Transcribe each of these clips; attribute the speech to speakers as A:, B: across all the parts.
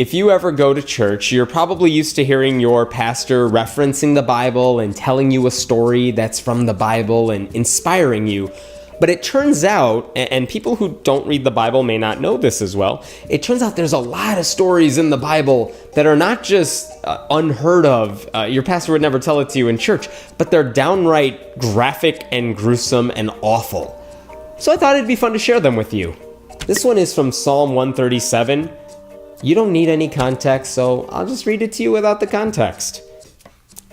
A: If you ever go to church, you're probably used to hearing your pastor referencing the Bible and telling you a story that's from the Bible and inspiring you. But it turns out, and people who don't read the Bible may not know this as well, it turns out there's a lot of stories in the Bible that are not just unheard of. Your pastor would never tell it to you in church, but they're downright graphic and gruesome and awful. So I thought it'd be fun to share them with you. This one is from Psalm 137. You don't need any context, so I'll just read it to you without the context.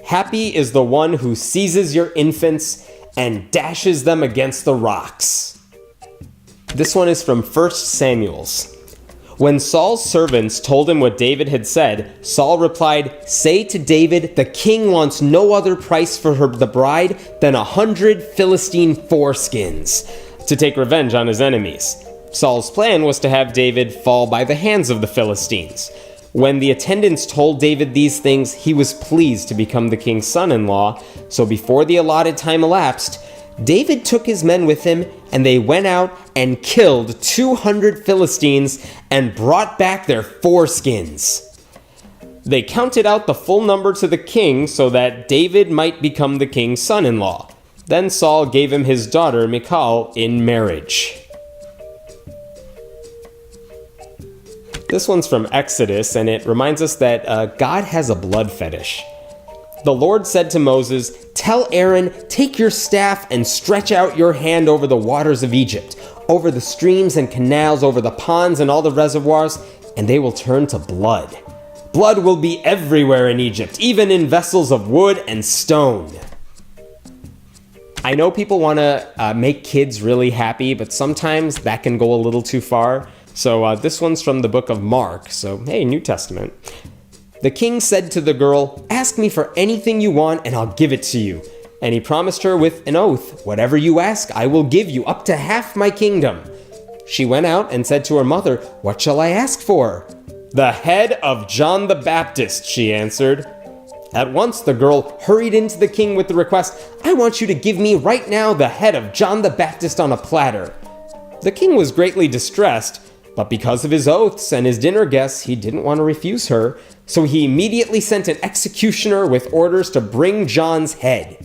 A: Happy is the one who seizes your infants and dashes them against the rocks. This one is from 1 Samuel's. When Saul's servants told him what David had said, Saul replied, "Say to David, the king wants no other price for the bride than 100 Philistine foreskins to take revenge on his enemies." Saul's plan was to have David fall by the hands of the Philistines. When the attendants told David these things, he was pleased to become the king's son-in-law. So before the allotted time elapsed, David took his men with him, and they went out and killed 200 Philistines and brought back their foreskins. They counted out the full number to the king so that David might become the king's son-in-law. Then Saul gave him his daughter Michal in marriage. This one's from Exodus, and it reminds us that God has a blood fetish. The Lord said to Moses, "Tell Aaron, take your staff and stretch out your hand over the waters of Egypt, over the streams and canals, over the ponds and all the reservoirs, and they will turn to blood. Blood will be everywhere in Egypt, even in vessels of wood and stone." I know people want to make kids really happy, but sometimes that can go a little too far. So this one's from the book of Mark, so hey, New Testament. The king said to the girl, "Ask me for anything you want and I'll give it to you." And he promised her with an oath, "Whatever you ask, I will give you, up to half my kingdom." She went out and said to her mother, "What shall I ask for?" "The head of John the Baptist," she answered. At once the girl hurried into the king with the request, "I want you to give me right now the head of John the Baptist on a platter." The king was greatly distressed, but because of his oaths and his dinner guests, he didn't want to refuse her, so he immediately sent an executioner with orders to bring John's head.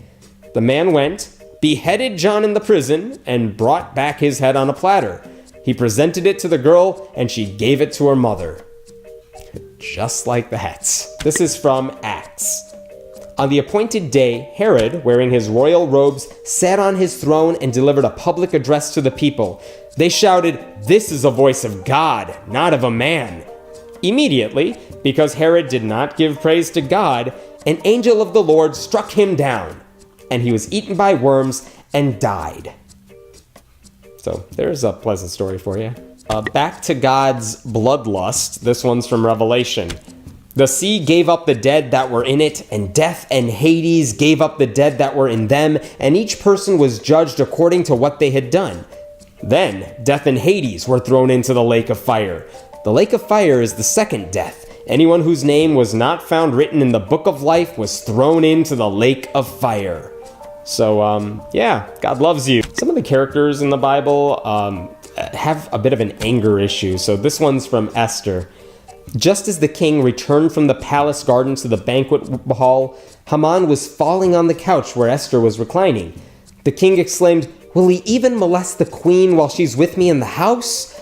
A: The man went, beheaded John in the prison, and brought back his head on a platter. He presented it to the girl, and she gave it to her mother. Just like that. This is from Acts. On the appointed day, Herod, wearing his royal robes, sat on his throne and delivered a public address to the people. They shouted, "This is a voice of God, not of a man." Immediately, because Herod did not give praise to God, an angel of the Lord struck him down, and he was eaten by worms and died. So there's a pleasant story for you. Back to God's bloodlust. This one's from Revelation. The sea gave up the dead that were in it, and death and Hades gave up the dead that were in them, and each person was judged according to what they had done. Then death and Hades were thrown into the lake of fire. The lake of fire is the second death. Anyone whose name was not found written in the book of life was thrown into the lake of fire. So, yeah, God loves you. Some of the characters in the Bible have a bit of an anger issue. So this one's from Esther. Just as the king returned from the palace garden to the banquet hall, Haman was falling on the couch where Esther was reclining. The king exclaimed, "Will he even molest the queen while she's with me in the house?"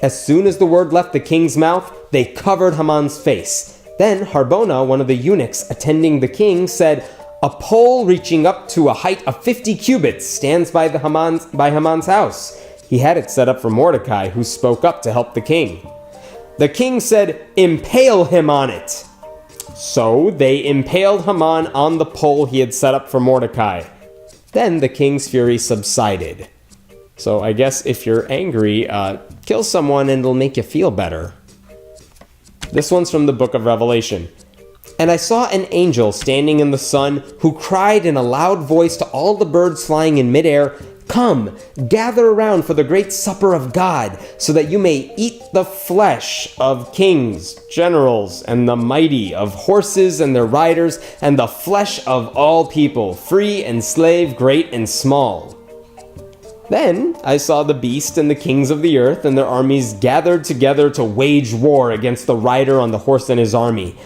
A: As soon as the word left the king's mouth, they covered Haman's face. Then Harbona, one of the eunuchs attending the king, said, "A pole reaching up to a height of 50 cubits stands by Haman's house." He had it set up for Mordecai, who spoke up to help the king. The king said, "Impale him on it." So they impaled Haman on the pole he had set up for Mordecai. Then the king's fury subsided. So I guess if you're angry, kill someone and it'll make you feel better. This one's from the book of Revelation. And I saw an angel standing in the sun who cried in a loud voice to all the birds flying in midair, "Come, gather around for the great supper of God, so that you may eat the flesh of kings, generals, and the mighty, of horses and their riders, and the flesh of all people, free and slave, great and small." Then I saw the beast and the kings of the earth and their armies gathered together to wage war against the rider on the horse and his army.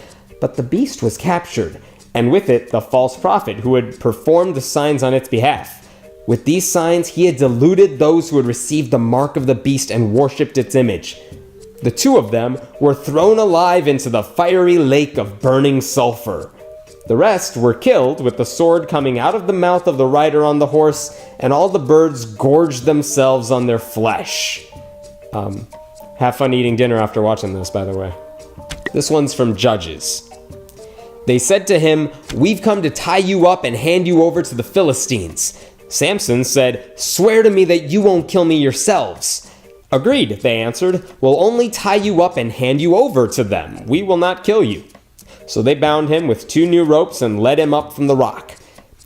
A: But the beast was captured, and with it the false prophet who had performed the signs on its behalf. With these signs he had deluded those who had received the mark of the beast and worshipped its image. The two of them were thrown alive into the fiery lake of burning sulfur. The rest were killed with the sword coming out of the mouth of the rider on the horse, and all the birds gorged themselves on their flesh. Have fun eating dinner after watching this, by the way. This one's from Judges. They said to him, "We've come to tie you up and hand you over to the Philistines." Samson said, "Swear to me that you won't kill me yourselves." "Agreed," they answered. "We'll only tie you up and hand you over to them. We will not kill you." So they bound him with 2 new ropes and led him up from the rock.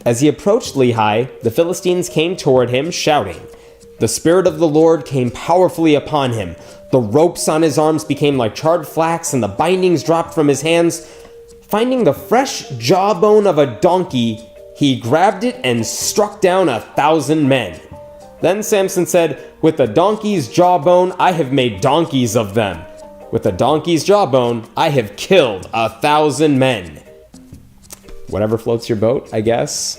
A: As he approached Lehi, the Philistines came toward him, shouting. The Spirit of the Lord came powerfully upon him. The ropes on his arms became like charred flax, and the bindings dropped from his hands. Finding the fresh jawbone of a donkey, he grabbed it and struck down 1,000 men. Then Samson said, "With the donkey's jawbone, I have made donkeys of them. With the donkey's jawbone, I have killed 1,000 men." Whatever floats your boat, I guess.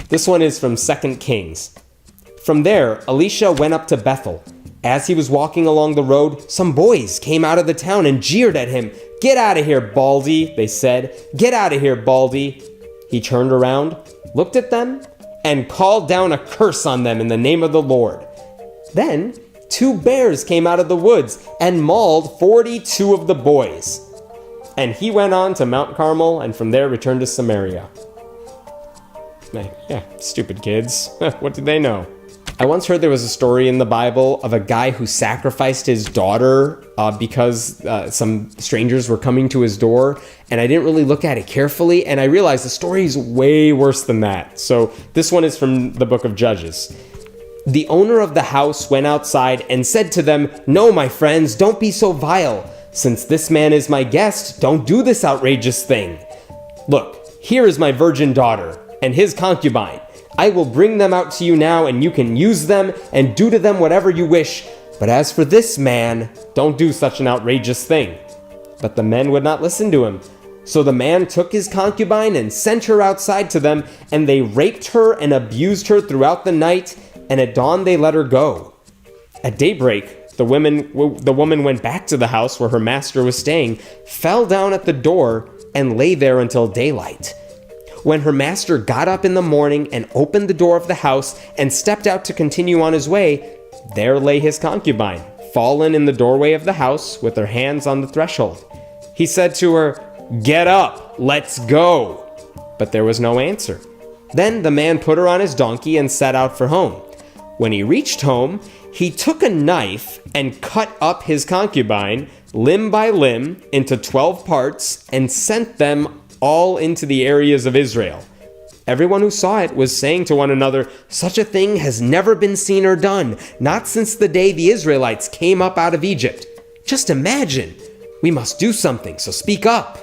A: This one is from 2 Kings. From there, Elisha went up to Bethel. As he was walking along the road, some boys came out of the town and jeered at him. "Get out of here, Baldy," they said. "Get out of here, Baldy." He turned around, looked at them, and called down a curse on them in the name of the Lord. Then 2 bears came out of the woods and mauled 42 of the boys. And he went on to Mount Carmel and from there returned to Samaria. Yeah, stupid kids. What did they know? I once heard there was a story in the Bible of a guy who sacrificed his daughter because some strangers were coming to his door, and I didn't really look at it carefully, and I realized the story is way worse than that. So this one is from the book of Judges. The owner of the house went outside and said to them, "No, my friends, don't be so vile. Since this man is my guest, don't do this outrageous thing. Look, here is my virgin daughter and his concubine. I will bring them out to you now, and you can use them and do to them whatever you wish. But as for this man, don't do such an outrageous thing." But the men would not listen to him. So the man took his concubine and sent her outside to them, and they raped her and abused her throughout the night, and at dawn they let her go. At daybreak, the woman went back to the house where her master was staying, fell down at the door, and lay there until daylight. When her master got up in the morning and opened the door of the house and stepped out to continue on his way, there lay his concubine, fallen in the doorway of the house with her hands on the threshold. He said to her, "Get up, let's go." But there was no answer. Then the man put her on his donkey and set out for home. When he reached home, he took a knife and cut up his concubine, limb by limb, into 12 parts and sent them all into the areas of Israel. Everyone who saw it was saying to one another, "Such a thing has never been seen or done, not since the day the Israelites came up out of Egypt. Just imagine! We must do something, so speak up."